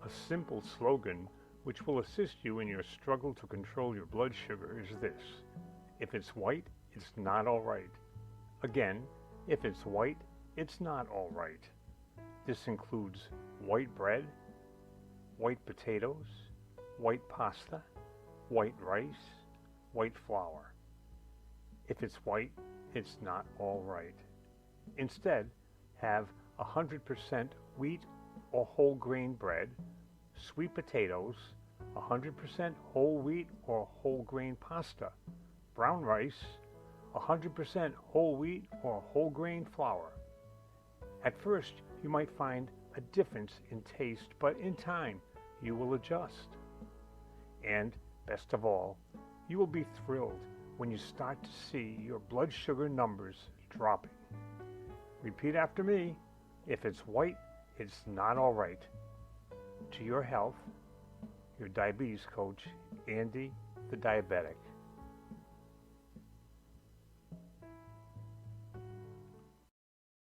A simple slogan which will assist you in your struggle to control your blood sugar is this: if it's white, it's not all right. Again, if it's white, it's not all right. This includes white bread, white potatoes, white pasta, white rice, white flour. If it's white, it's not all right. Instead, have 100% wheat or whole grain bread, sweet potatoes, 100% whole wheat or whole grain pasta, brown rice, 100% whole wheat or whole grain flour. At first, you might find a difference in taste, but in time, you will adjust. And best of all, you will be thrilled when you start to see your blood sugar numbers dropping. Repeat after me: if it's white, it's not all right. To your health, your diabetes coach, Andy the Diabetic.